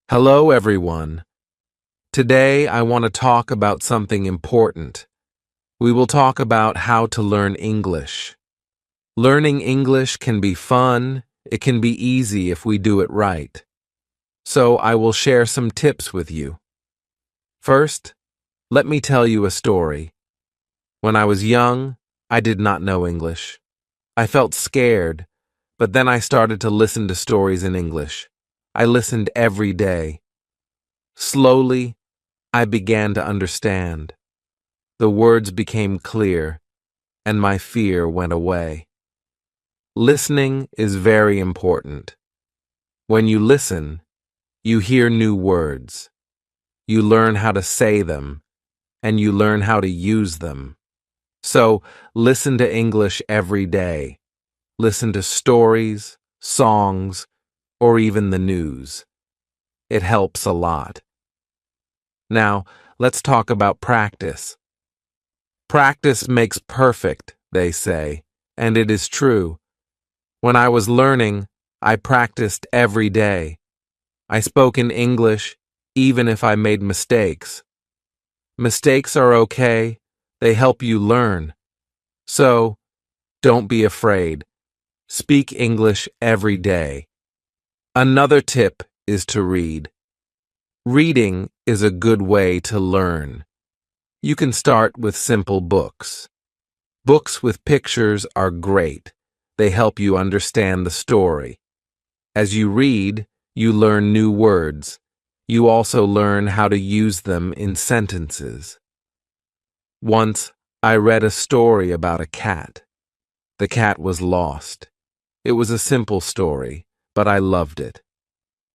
Hello, everyone. Today, I want to talk about something important. We will talk about how to learn English. Learning English can be fun. It can be easy if we do it right. So, I will share some tips with you. First, let me tell you a story. When I was young, I did not know English. I felt scared, but then I started to listen to stories in English. I listened every day. Slowly, I began to understand. The words became clear, and my fear went away. Listening is very important. When you listen, you hear new words. You learn how to say them, and you learn how to use them. So, listen to English every day. Listen to stories, songs, or even the news. It helps a lot. Now, let's talk about practice. Practice makes perfect, they say, and it is true. When I was learning, I practiced every day. I spoke in English, even if I made mistakes. Mistakes are okay, they help you learn. So, don't be afraid. Speak English every day. Another tip is to read. Reading is a good way to learn. You can start with simple books. Books with pictures are great. They help you understand the story. As you read, you learn new words. You also learn how to use them in sentences. Once, I read a story about a cat. The cat was lost. It was a simple story, but I loved it.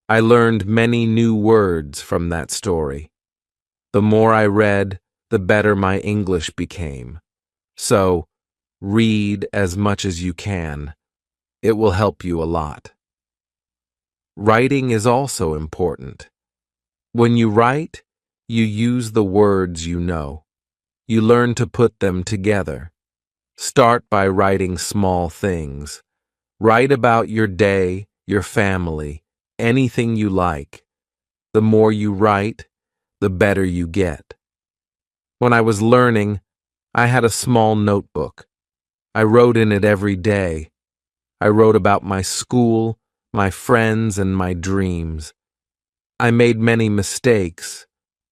I learned many new words from that story. The more I read, the better my English became. So, read as much as you can. It will help you a lot. Writing is also important. When you write, you use the words you know. You learn to put them together. Start by writing small things. Write about your day, your family, anything you like. The more you write, the better you get. When I was learning, I had a small notebook. I wrote in it every day. I wrote about my school, my friends, and my dreams. I made many mistakes,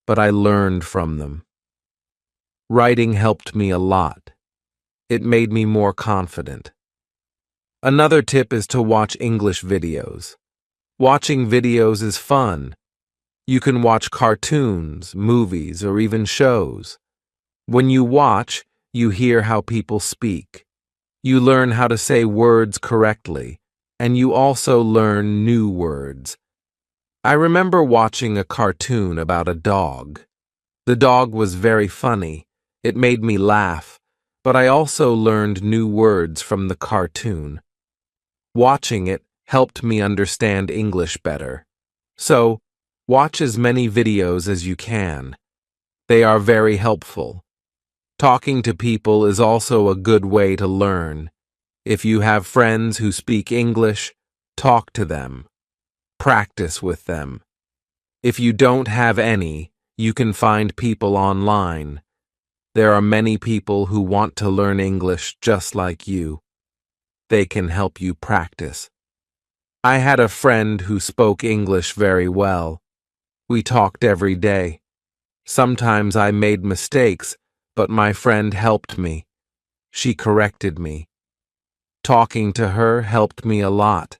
but I learned from them. Writing helped me a lot. It made me more confident. Another tip is to watch English videos. Watching videos is fun. You can watch cartoons, movies, or even shows. When you watch, you hear how people speak. You learn how to say words correctly, and you also learn new words. I remember watching a cartoon about a dog. The dog was very funny. It made me laugh, but I also learned new words from the cartoon. Watching it helped me understand English better. So, watch as many videos as you can. They are very helpful. Talking to people is also a good way to learn. If you have friends who speak English, talk to them. Practice with them. If you don't have any, you can find people online. There are many people who want to learn English just like you. They can help you practice. I had a friend who spoke English very well. We talked every day. Sometimes I made mistakes, but my friend helped me. She corrected me. Talking to her helped me a lot.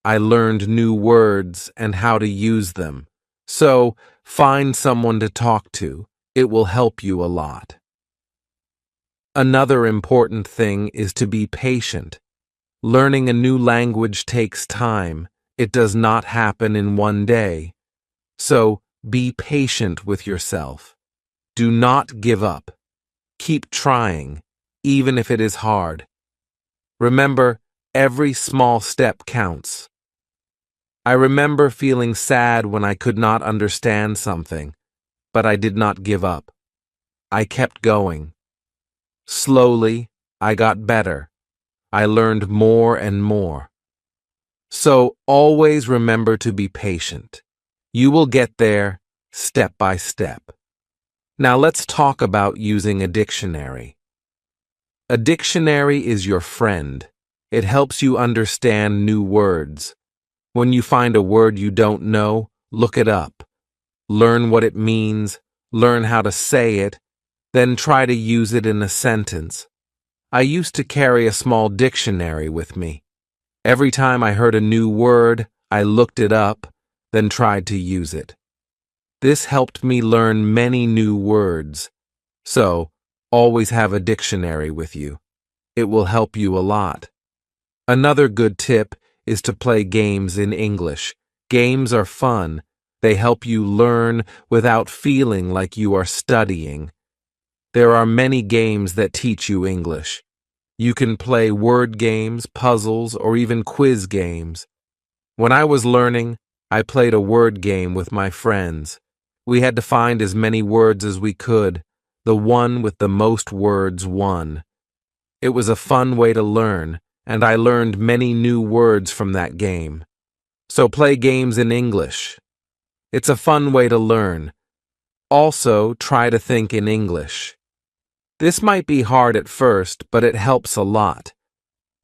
I learned new words and how to use them. So, find someone to talk to. It will help you a lot. Another important thing is to be patient. Learning a new language takes time. It does not happen in one day. So, be patient with yourself. Do not give up. Keep trying, even if it is hard. Remember, every small step counts. I remember feeling sad when I could not understand something, but I did not give up. I kept going. Slowly, I got better. I learned more and more. So always remember to be patient. You will get there step by step. Now let's talk about using a dictionary. A dictionary is your friend. It helps you understand new words. When you find a word you don't know, look it up. Learn what it means, learn how to say it, then try to use it in a sentence. I used to carry a small dictionary with me. Every time I heard a new word, I looked it up, then tried to use it. This helped me learn many new words. So, always have a dictionary with you. It will help you a lot. Another good tip is to play games in English. Games are fun. They help you learn without feeling like you are studying. There are many games that teach you English. You can play word games, puzzles, or even quiz games. When I was learning, I played a word game with my friends. We had to find as many words as we could. The one with the most words won. It was a fun way to learn, and I learned many new words from that game. So play games in English. It's a fun way to learn. Also, try to think in English. This might be hard at first, but it helps a lot.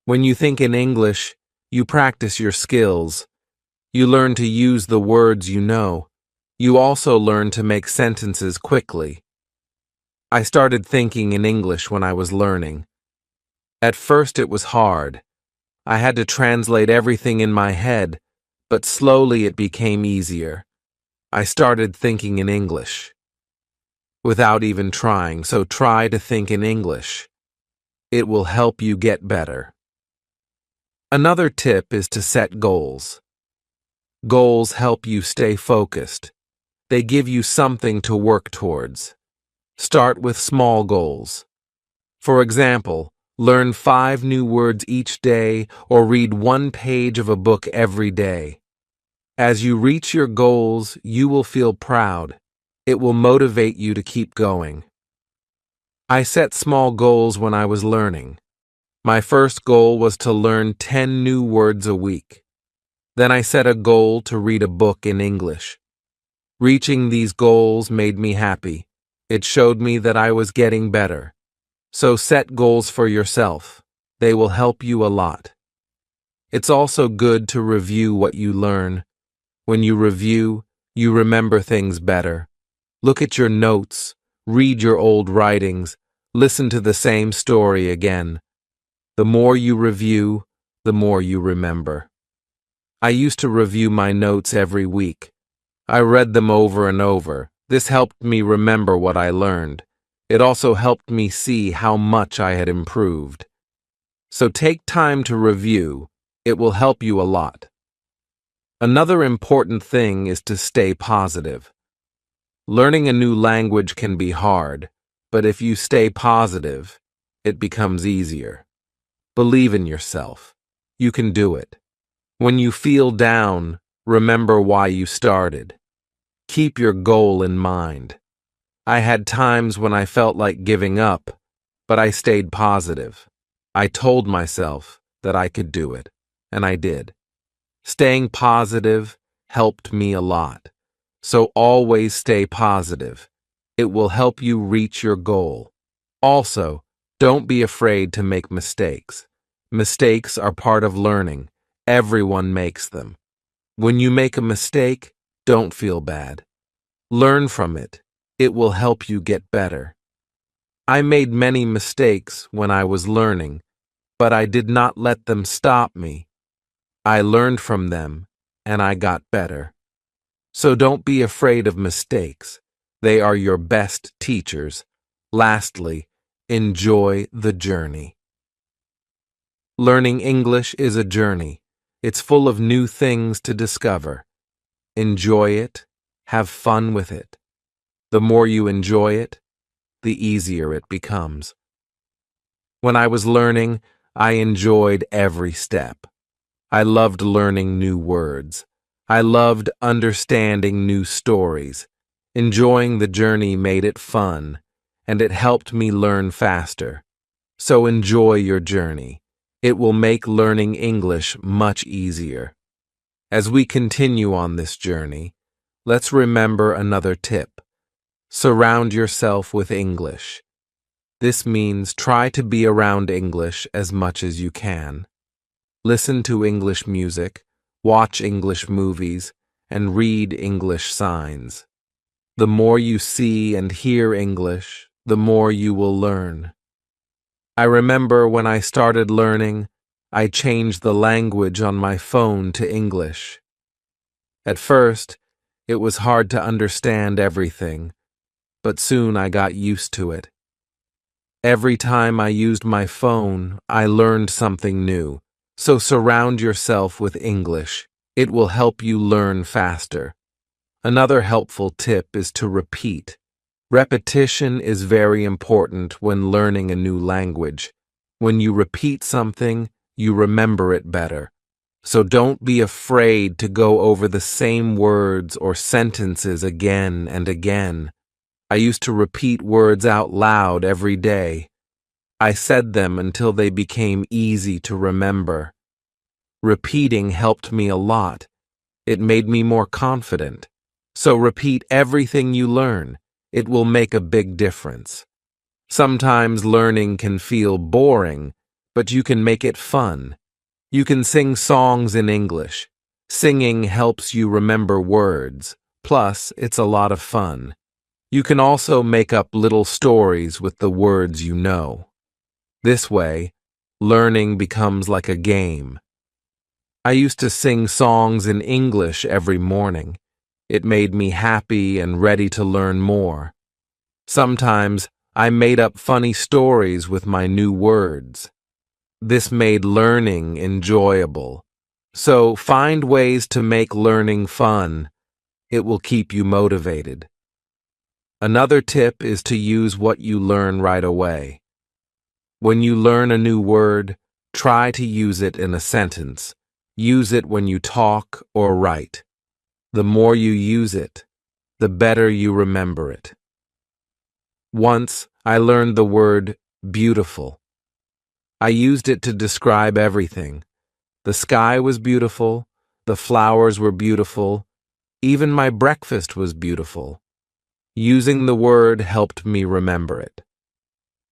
When you think in English, you practice your skills. You learn to use the words you know. You also learn to make sentences quickly. I started thinking in English when I was learning. At first it was hard. I had to translate everything in my head, but slowly it became easier. I started thinking in English. Without even trying, so try to think in English. It will help you get better. Another tip is to set goals. Goals help you stay focused. They give you something to work towards. Start with small goals. For example, learn 5 new words each day or read 1 page of a book every day. As you reach your goals, you will feel proud. It will motivate you to keep going. I set small goals when I was learning. My first goal was to learn 10 new words a week. Then I set a goal to read a book in English. Reaching these goals made me happy. It showed me that I was getting better. So set goals for yourself. They will help you a lot. It's also good to review what you learn. When you review, you remember things better. Look at your notes, read your old writings, listen to the same story again. The more you review, the more you remember. I used to review my notes every week. I read them over and over. This helped me remember what I learned. It also helped me see how much I had improved. So take time to review. It will help you a lot. Another important thing is to stay positive. Learning a new language can be hard, but if you stay positive, it becomes easier. Believe in yourself. You can do it. When you feel down, remember why you started. Keep your goal in mind. I had times when I felt like giving up, but I stayed positive. I told myself that I could do it, and I did. Staying positive helped me a lot. So always stay positive. It will help you reach your goal. Also, don't be afraid to make mistakes. Mistakes are part of learning. Everyone makes them. When you make a mistake, don't feel bad. Learn from it. It will help you get better. I made many mistakes when I was learning, but I did not let them stop me. I learned from them, and I got better. So don't be afraid of mistakes. They are your best teachers. Lastly, enjoy the journey. Learning English is a journey. It's full of new things to discover. Enjoy it. Have fun with it. The more you enjoy it, the easier it becomes. When I was learning, I enjoyed every step. I loved learning new words. I loved understanding new stories. Enjoying the journey made it fun, and it helped me learn faster. So enjoy your journey. It will make learning English much easier. As we continue on this journey, Let's remember another tip. Surround yourself with English. This means try to be around English as much as you can. Listen to English music, watch English movies, and read English signs. The more you see and hear English, the more you will learn. I remember when I started learning, I changed the language on my phone to English. At first, it was hard to understand everything, but soon I got used to it. Every time I used my phone, I learned something new. So surround yourself with English. It will help you learn faster. Another helpful tip is to repeat. Repetition is very important when learning a new language. When you repeat something, you remember it better. So don't be afraid to go over the same words or sentences again and again. I used to repeat words out loud every day. I said them until they became easy to remember. Repeating helped me a lot. It made me more confident. So repeat everything you learn. It will make a big difference. Sometimes learning can feel boring, but you can make it fun. You can sing songs in English. Singing helps you remember words. Plus, it's a lot of fun. You can also make up little stories with the words you know. This way, learning becomes like a game. I used to sing songs in English every morning. It made me happy and ready to learn more. Sometimes I made up funny stories with my new words. This made learning enjoyable. So find ways to make learning fun. It will keep you motivated. Another tip is to use what you learn right away. When you learn a new word, try to use it in a sentence. Use it when you talk or write. The more you use it, the better you remember it. Once, I learned the word beautiful. I used it to describe everything. The sky was beautiful, the flowers were beautiful, even my breakfast was beautiful. Using the word helped me remember it.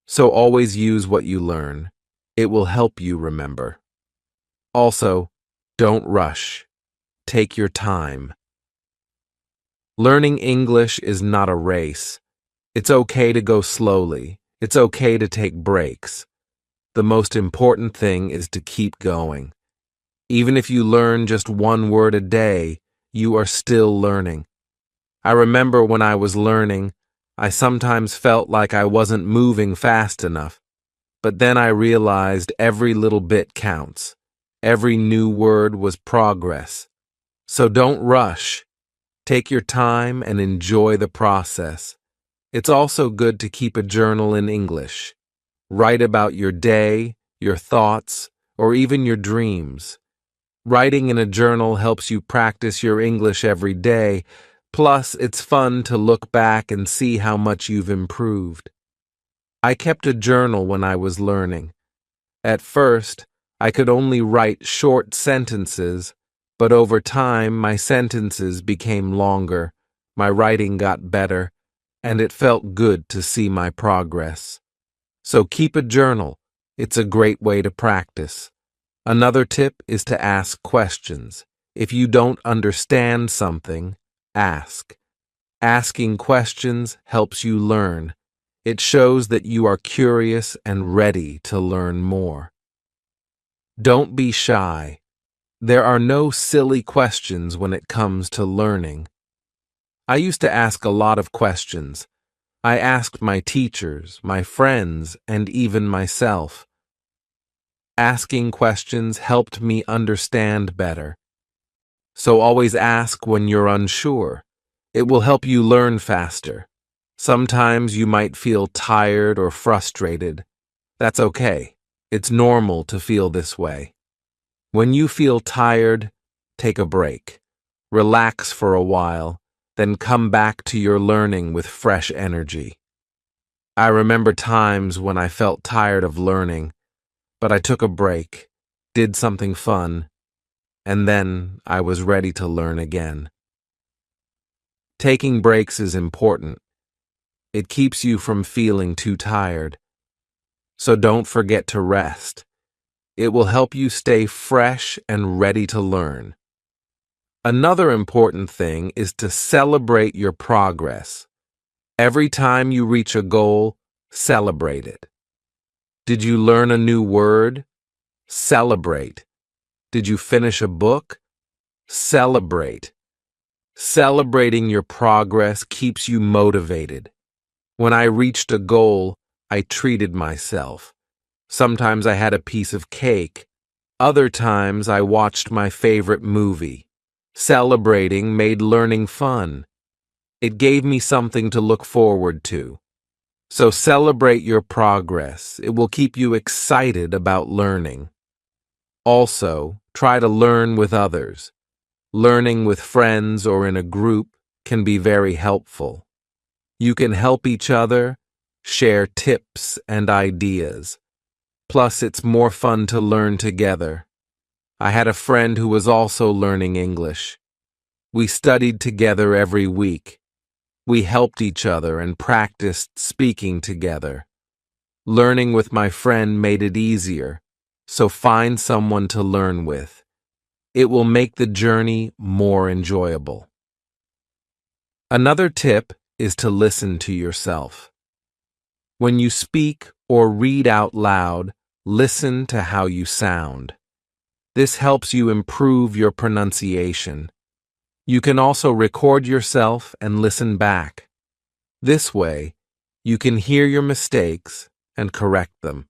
So always use what you learn. It will help you remember. Also, don't rush. Take your time. Learning English is not a race. It's okay to go slowly. It's okay to take breaks. The most important thing is to keep going. Even if you learn just one word a day, you are still learning. I remember when I was learning, I sometimes felt like I wasn't moving fast enough. But then I realized every little bit counts. Every new word was progress. So don't rush. Take your time and enjoy the process. It's also good to keep a journal in English. Write about your day, your thoughts, or even your dreams. Writing in a journal helps you practice your English every day. Plus, it's fun to look back and see how much you've improved. I kept a journal when I was learning. At first, I could only write short sentences, but over time my sentences became longer, my writing got better, and it felt good to see my progress. So keep a journal. It's a great way to practice. Another tip is to ask questions. If you don't understand something, ask. Asking questions helps you learn. It shows that you are curious and ready to learn more. Don't be shy. There are no silly questions when it comes to learning. I used to ask a lot of questions. I asked my teachers, my friends, and even myself. Asking questions helped me understand better. So always ask when you're unsure. It will help you learn faster. Sometimes you might feel tired or frustrated. That's okay. It's normal to feel this way. When you feel tired, take a break. Relax for a while, then come back to your learning with fresh energy. I remember times when I felt tired of learning, but I took a break, did something fun, and then I was ready to learn again. Taking breaks is important. It keeps you from feeling too tired. So don't forget to rest. It will help you stay fresh and ready to learn. Another important thing is to celebrate your progress. Every time you reach a goal, celebrate it. Did you learn a new word? Celebrate. Did you finish a book? Celebrate. Celebrating your progress keeps you motivated. When I reached a goal, I treated myself. Sometimes I had a piece of cake. Other times I watched my favorite movie. Celebrating made learning fun. It gave me something to look forward to. So celebrate your progress. It will keep you excited about learning. Also, try to learn with others. Learning with friends or in a group can be very helpful. You can help each other, share tips and ideas. Plus, it's more fun to learn together. I had a friend who was also learning English. We studied together every week. We helped each other and practiced speaking together. Learning with my friend made it easier, so find someone to learn with. It will make the journey more enjoyable. Another tip is to listen to yourself. When you speak or read out loud, listen to how you sound. This helps you improve your pronunciation. You can also record yourself and listen back. This way, you can hear your mistakes and correct them.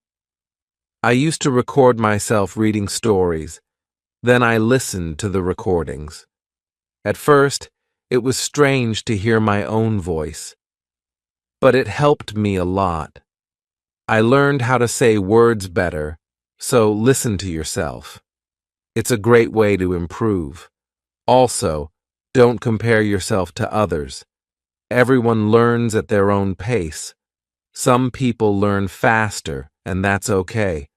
I used to record myself reading stories. Then I listened to the recordings. At first, it was strange to hear my own voice, but it helped me a lot. I learned how to say words better, so listen to yourself. It's a great way to improve. Also, don't compare yourself to others. Everyone learns at their own pace. Some people learn faster, and that's okay.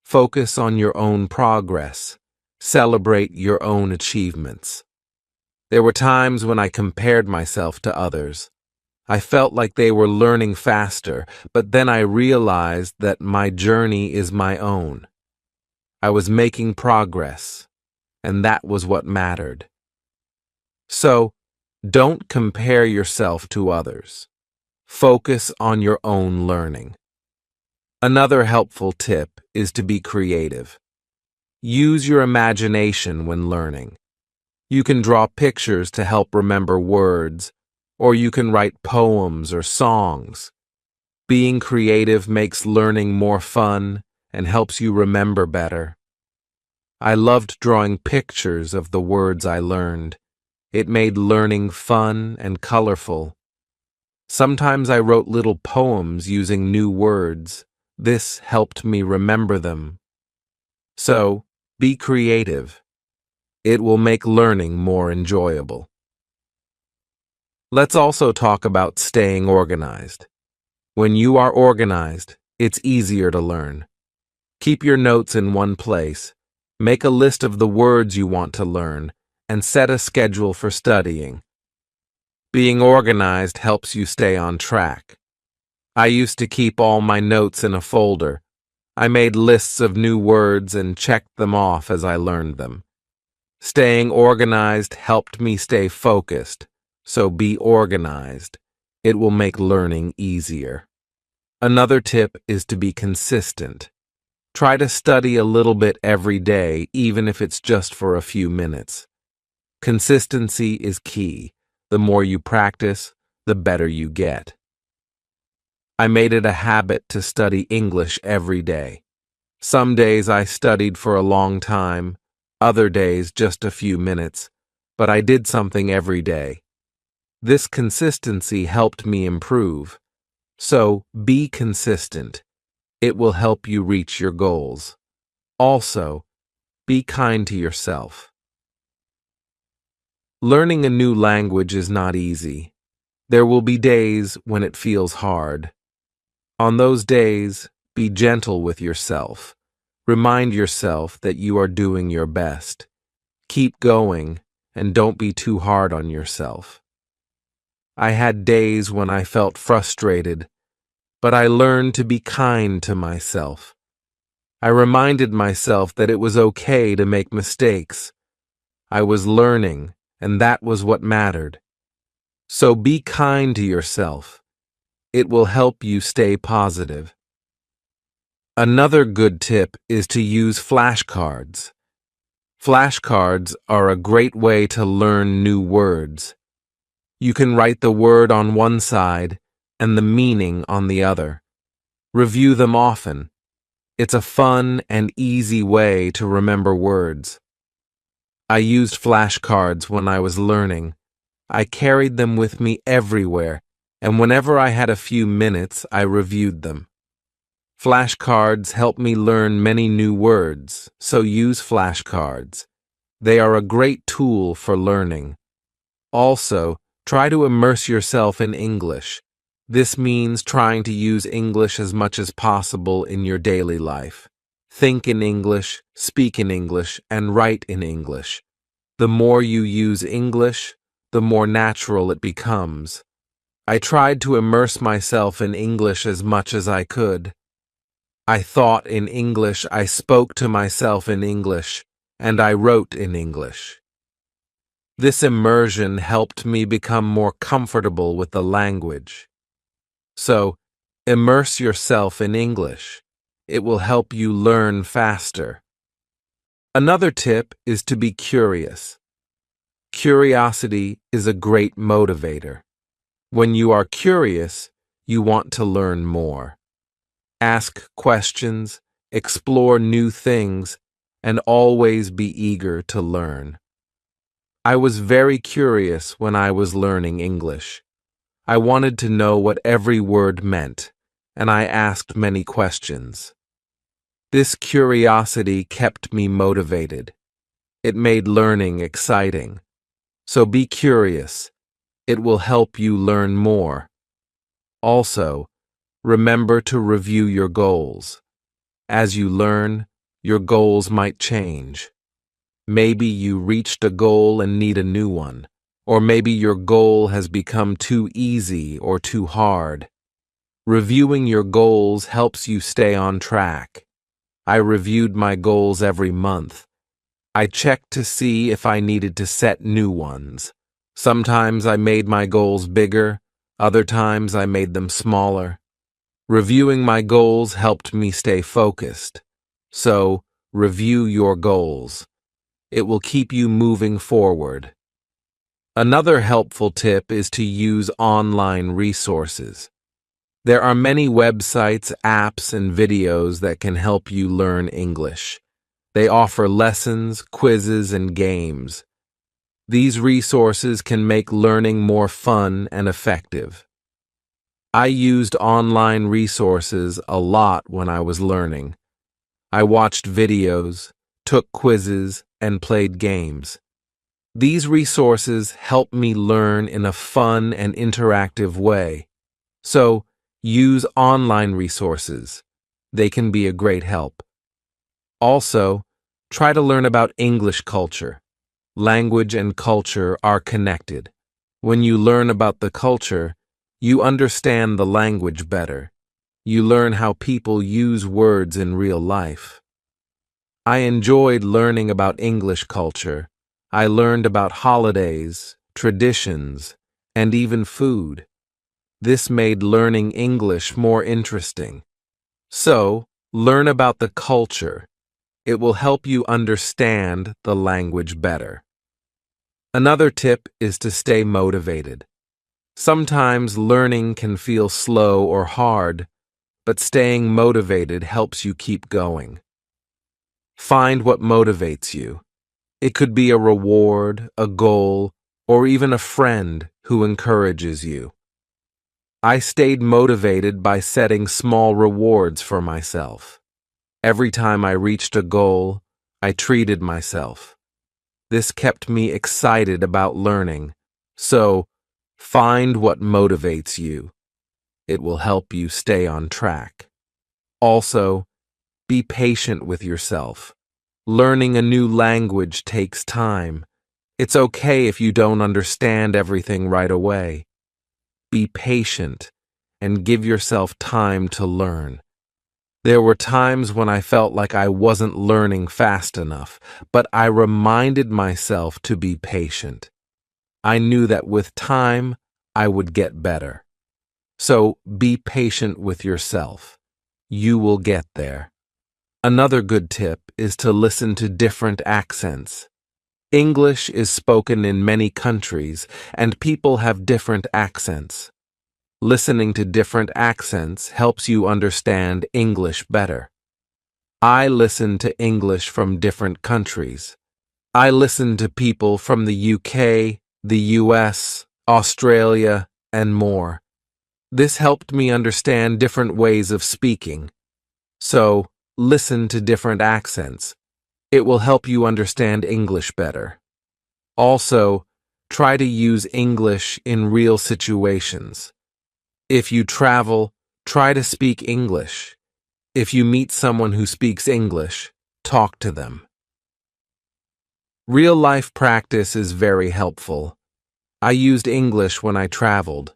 Focus on your own progress. Celebrate your own achievements. There were times when I compared myself to others. I felt like they were learning faster, but then I realized that my journey is my own. I was making progress, and that was what mattered. So, don't compare yourself to others. Focus on your own learning. Another helpful tip is to be creative. Use your imagination when learning. You can draw pictures to help remember words, or you can write poems or songs. Being creative makes learning more fun and helps you remember better. I loved drawing pictures of the words I learned. It made learning fun and colorful. Sometimes I wrote little poems using new words. This helped me remember them. So, be creative. It will make learning more enjoyable. Let's also talk about staying organized. When you are organized, it's easier to learn. Keep your notes in one place. Make a list of the words you want to learn, and set a schedule for studying. Being organized helps you stay on track. I used to keep all my notes in a folder. I made lists of new words and checked them off as I learned them. Staying organized helped me stay focused, so be organized. It will make learning easier. Another tip is to be consistent. Try to study a little bit every day, even if it's just for a few minutes. Consistency is key. The more you practice, the better you get. I made it a habit to study English every day. Some days I studied for a long time, other days just a few minutes, but I did something every day. This consistency helped me improve. So, be consistent. It will help you reach your goals. Also, be kind to yourself. Learning a new language is not easy. There will be days when it feels hard. On those days, be gentle with yourself. Remind yourself that you are doing your best. Keep going, and don't be too hard on yourself. I had days when I felt frustrated, but I learned to be kind to myself. I reminded myself that it was okay to make mistakes. I was learning, and that was what mattered. So be kind to yourself. It will help you stay positive. Another good tip is to use flashcards. Flashcards are a great way to learn new words. You can write the word on one side and the meaning on the other. Review them often. It's a fun and easy way to remember words. I used flashcards when I was learning. I carried them with me everywhere, and whenever I had a few minutes, I reviewed them. Flashcards help me learn many new words, so use flashcards. They are a great tool for learning. Also, try to immerse yourself in English. This means trying to use English as much as possible in your daily life. Think in English, speak in English, and write in English. The more you use English, the more natural it becomes. I tried to immerse myself in English as much as I could. I thought in English, I spoke to myself in English, and I wrote in English. This immersion helped me become more comfortable with the language. So, immerse yourself in English. It will help you learn faster. Another tip is to be curious. Curiosity is a great motivator. When you are curious, you want to learn more. Ask questions, explore new things, and always be eager to learn. I was very curious when I was learning English. I wanted to know what every word meant, and I asked many questions. This curiosity kept me motivated. It made learning exciting. So be curious. It will help you learn more. Also, remember to review your goals. As you learn, your goals might change. Maybe you reached a goal and need a new one, or maybe your goal has become too easy or too hard. Reviewing your goals helps you stay on track. I reviewed my goals every month. I checked to see if I needed to set new ones. Sometimes I made my goals bigger, other times I made them smaller. Reviewing my goals helped me stay focused. So, review your goals. It will keep you moving forward. Another helpful tip is to use online resources. There are many websites, apps, and videos that can help you learn English. They offer lessons, quizzes, and games. These resources can make learning more fun and effective. I used online resources a lot when I was learning. I watched videos, took quizzes, and played games. These resources help me learn in a fun and interactive way. So, use online resources. They can be a great help. Also, try to learn about English culture. Language and culture are connected. When you learn about the culture, you understand the language better. You learn how people use words in real life. I enjoyed learning about English culture. I learned about holidays, traditions, and even food. This made learning English more interesting. So, learn about the culture. It will help you understand the language better. Another tip is to stay motivated. Sometimes learning can feel slow or hard, but staying motivated helps you keep going. Find what motivates you. It could be a reward, a goal, or even a friend who encourages you. I stayed motivated by setting small rewards for myself. Every time I reached a goal, I treated myself. This kept me excited about learning. So, find what motivates you. It will help you stay on track. Also, be patient with yourself. Learning a new language takes time. It's okay if you don't understand everything right away. be patient, and give yourself time to learn. There were times when I felt like I wasn't learning fast enough, but I reminded myself to be patient. I knew that with time, I would get better. So be patient with yourself. You will get there. Another good tip is to listen to different accents. English is spoken in many countries, and people have different accents. Listening to different accents helps you understand English better. I listen to English from different countries. I listen to people from the UK, the US, Australia, and more. This helped me understand different ways of speaking. So, listen to different accents. It will help you understand English better. Also, try to use English in real situations. If you travel, try to speak English. If you meet someone who speaks English, talk to them. Real-life practice is very helpful. I used English when I traveled.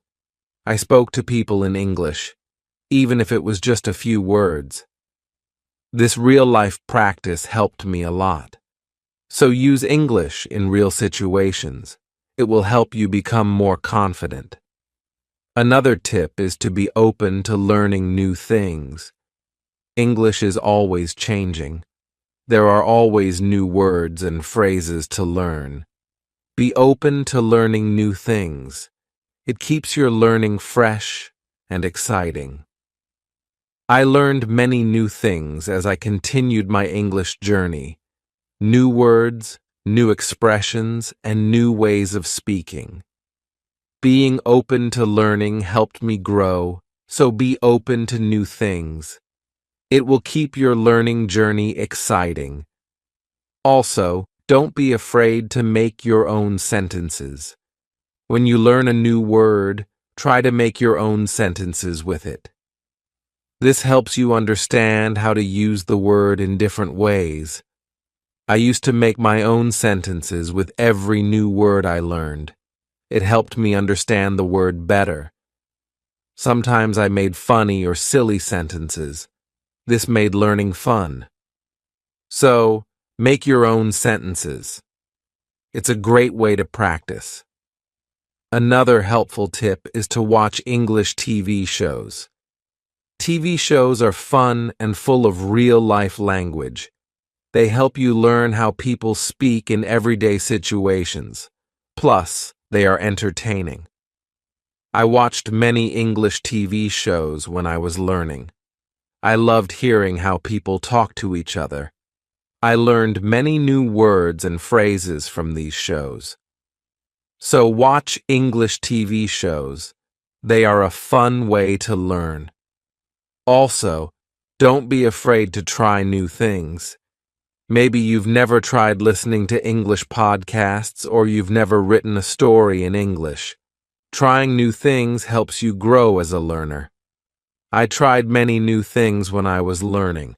I spoke to people in English, even if it was just a few words. This real-life practice helped me a lot. So use English in real situations. It will help you become more confident. Another tip is to be open to learning new things. English is always changing. There are always new words and phrases to learn. Be open to learning new things. It keeps your learning fresh and exciting. I learned many new things as I continued my English journey. New words, new expressions, and new ways of speaking. Being open to learning helped me grow, so be open to new things. It will keep your learning journey exciting. Also, don't be afraid to make your own sentences. When you learn a new word, try to make your own sentences with it. This helps you understand how to use the word in different ways. I used to make my own sentences with every new word I learned. It helped me understand the word better. Sometimes I made funny or silly sentences. This made learning fun. So, make your own sentences. It's a great way to practice. Another helpful tip is to watch English TV shows. TV shows are fun and full of real-life language. They help you learn how people speak in everyday situations. Plus, they are entertaining. I watched many English TV shows when I was learning. I loved hearing how people talk to each other. I learned many new words and phrases from these shows. So watch English TV shows. They are a fun way to learn. Also, don't be afraid to try new things. Maybe you've never tried listening to English podcasts or you've never written a story in English. Trying new things helps you grow as a learner. I tried many new things when I was learning.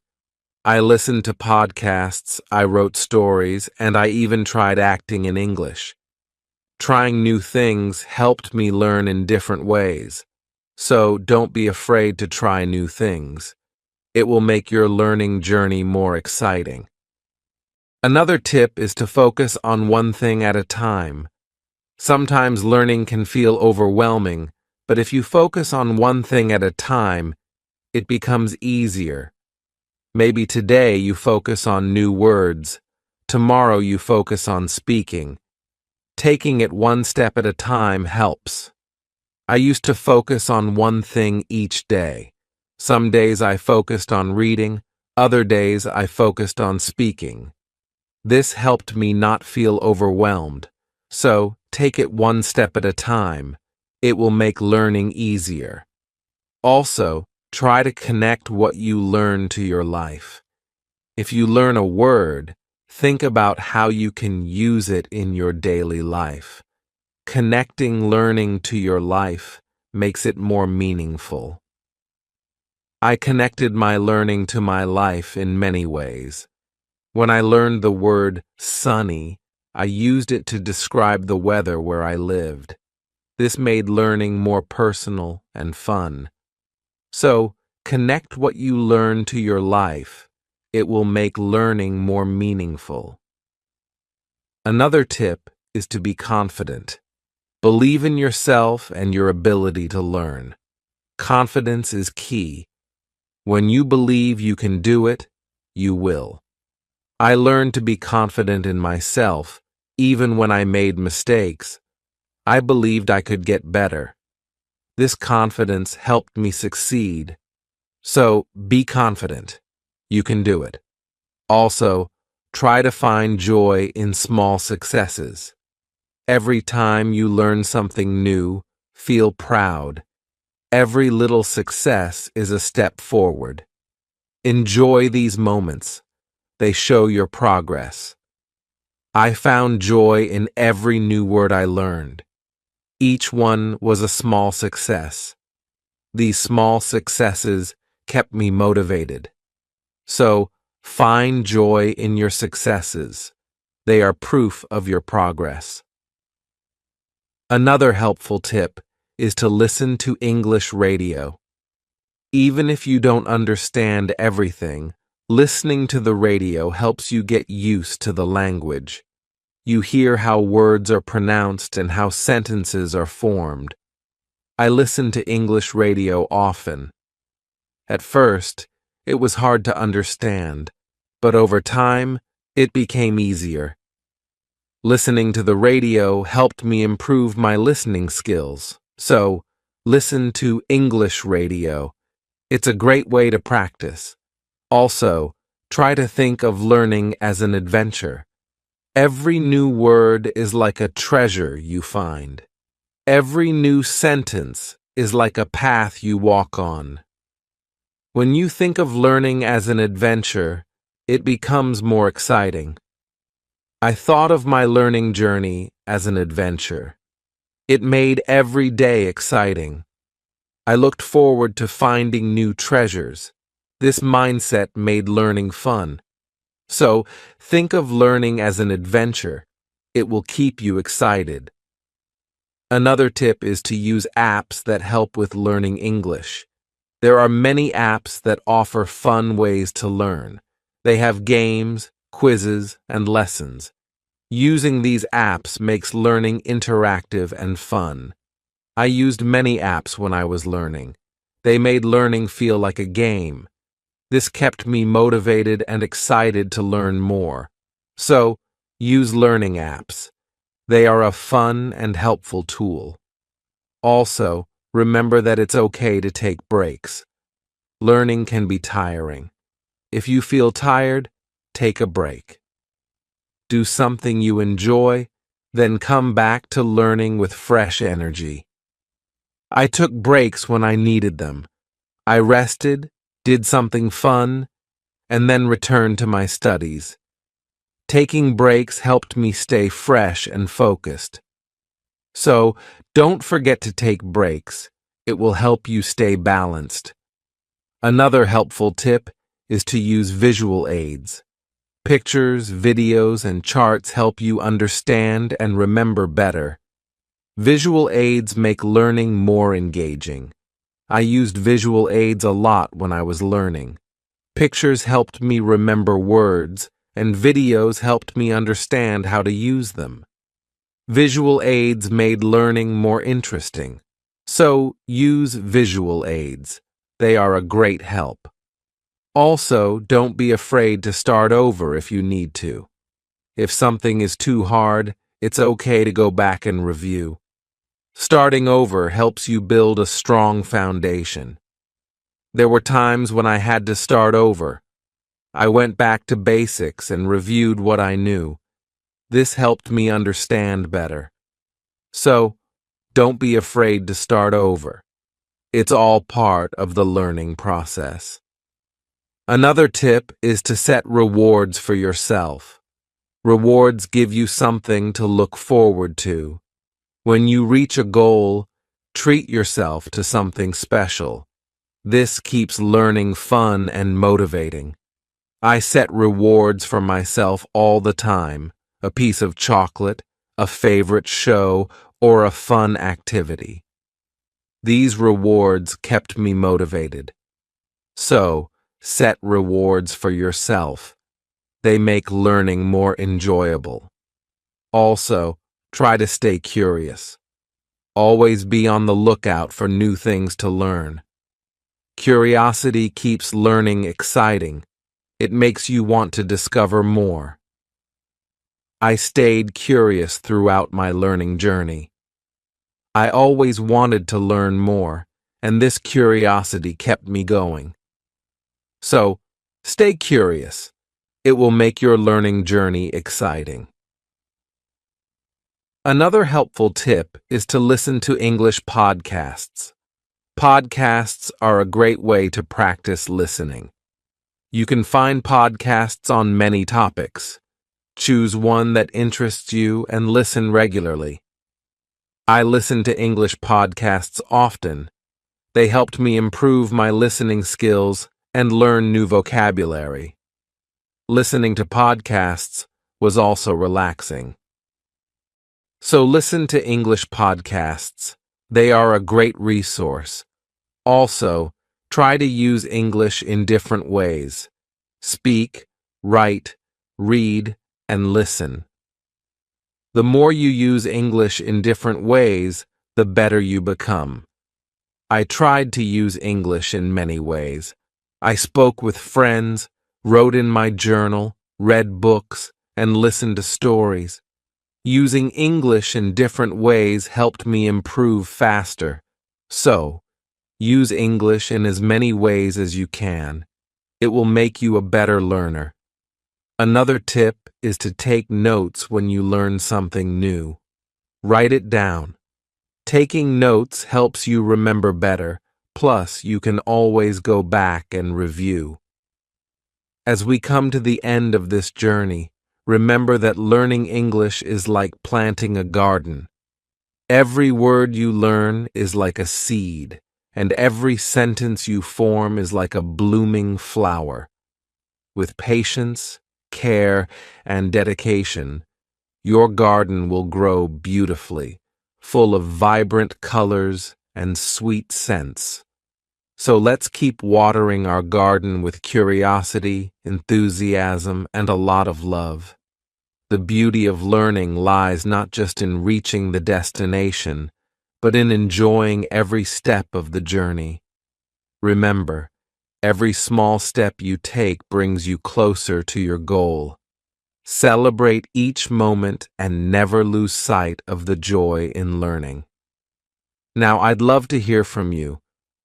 I listened to podcasts, I wrote stories, and I even tried acting in English. Trying new things helped me learn in different ways. So don't be afraid to try new things. It will make your learning journey more exciting. Another tip is to focus on one thing at a time. Sometimes learning can feel overwhelming, but if you focus on one thing at a time, it becomes easier. Maybe today you focus on new words. Tomorrow you focus on speaking. Taking it one step at a time helps. I used to focus on one thing each day. Some days I focused on reading, other days I focused on speaking. This helped me not feel overwhelmed. So, take it one step at a time. It will make learning easier. Also, try to connect what you learn to your life. If you learn a word, think about how you can use it in your daily life. Connecting learning to your life makes it more meaningful. I connected my learning to my life in many ways. When I learned the word sunny, I used it to describe the weather where I lived. This made learning more personal and fun. So, connect what you learn to your life. It will make learning more meaningful. Another tip is to be confident. Believe in yourself and your ability to learn. Confidence is key. When you believe you can do it, you will. I learned to be confident in myself, even when I made mistakes. I believed I could get better. This confidence helped me succeed. So, be confident. You can do it. Also, try to find joy in small successes. Every time you learn something new, feel proud. Every little success is a step forward. Enjoy these moments. They show your progress. I found joy in every new word I learned. Each one was a small success. These small successes kept me motivated. So, find joy in your successes. They are proof of your progress. Another helpful tip is to listen to English radio. Even if you don't understand everything, listening to the radio helps you get used to the language. You hear how words are pronounced and how sentences are formed. I listen to English radio often. At first, it was hard to understand, but over time, it became easier. Listening to the radio helped me improve my listening skills. So, listen to English radio. It's a great way to practice. Also, try to think of learning as an adventure. Every new word is like a treasure you find. Every new sentence is like a path you walk on. When you think of learning as an adventure, it becomes more exciting. I thought of my learning journey as an adventure. It made every day exciting. I looked forward to finding new treasures. This mindset made learning fun. So, think of learning as an adventure. It will keep you excited. Another tip is to use apps that help with learning English. There are many apps that offer fun ways to learn. They have games, quizzes, and lessons. Using these apps makes learning interactive and fun. I used many apps when I was learning. They made learning feel like a game. This kept me motivated and excited to learn more. So, use learning apps. They are a fun and helpful tool. Also, remember that it's okay to take breaks. Learning can be tiring. If you feel tired, take a break. Do something you enjoy, then come back to learning with fresh energy. I took breaks when I needed them. I rested, did something fun, and then returned to my studies. Taking breaks helped me stay fresh and focused. So, don't forget to take breaks. It will help you stay balanced. Another helpful tip is to use visual aids. Pictures, videos, and charts help you understand and remember better. Visual aids make learning more engaging. I used visual aids a lot when I was learning. Pictures helped me remember words, and videos helped me understand how to use them. Visual aids made learning more interesting. So, use visual aids. They are a great help. Also, don't be afraid to start over if you need to. If something is too hard, it's okay to go back and review. Starting over helps you build a strong foundation. There were times when I had to start over. I went back to basics and reviewed what I knew. This helped me understand better. So, don't be afraid to start over. It's all part of the learning process. Another tip is to set rewards for yourself. Rewards give you something to look forward to. When you reach a goal, treat yourself to something special. This keeps learning fun and motivating. I set rewards for myself all the time. A piece of chocolate, a favorite show, or a fun activity. These rewards kept me motivated. So, set rewards for yourself. They make learning more enjoyable. Also, try to stay curious. Always be on the lookout for new things to learn. Curiosity keeps learning exciting. It makes you want to discover more. I stayed curious throughout my learning journey. I always wanted to learn more, and this curiosity kept me going. So, stay curious. It will make your learning journey exciting. Another helpful tip is to listen to English podcasts. Podcasts are a great way to practice listening. You can find podcasts on many topics. Choose one that interests you and listen regularly. I listen to English podcasts often. They helped me improve my listening skills and learn new vocabulary. Listening to podcasts was also relaxing. So listen to English podcasts. They are a great resource. Also, try to use English in different ways. Speak, write, read, and listen. The more you use English in different ways, the better you become. I tried to use English in many ways. I spoke with friends, wrote in my journal, read books, and listened to stories. Using English in different ways helped me improve faster. So, use English in as many ways as you can. It will make you a better learner. Another tip is to take notes when you learn something new. Write it down. Taking notes helps you remember better, plus you can always go back and review. As we come to the end of this journey, remember that learning English is like planting a garden. Every word you learn is like a seed, and every sentence you form is like a blooming flower. With patience, care, and dedication, your garden will grow beautifully, full of vibrant colors and sweet scents. So let's keep watering our garden with curiosity, enthusiasm, and a lot of love. The beauty of learning lies not just in reaching the destination, but in enjoying every step of the journey. Remember, every small step you take brings you closer to your goal. Celebrate each moment and never lose sight of the joy in learning. Now, I'd love to hear from you.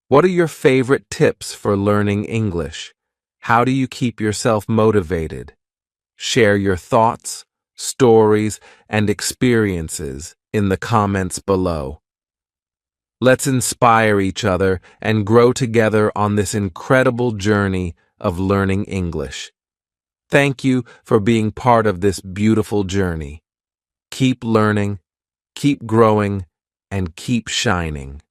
What are your favorite tips for learning English? How do you keep yourself motivated? Share your thoughts, stories, and experiences in the comments below. Let's inspire each other and grow together on this incredible journey of learning English. Thank you for being part of this beautiful journey. Keep learning, keep growing, and keep shining.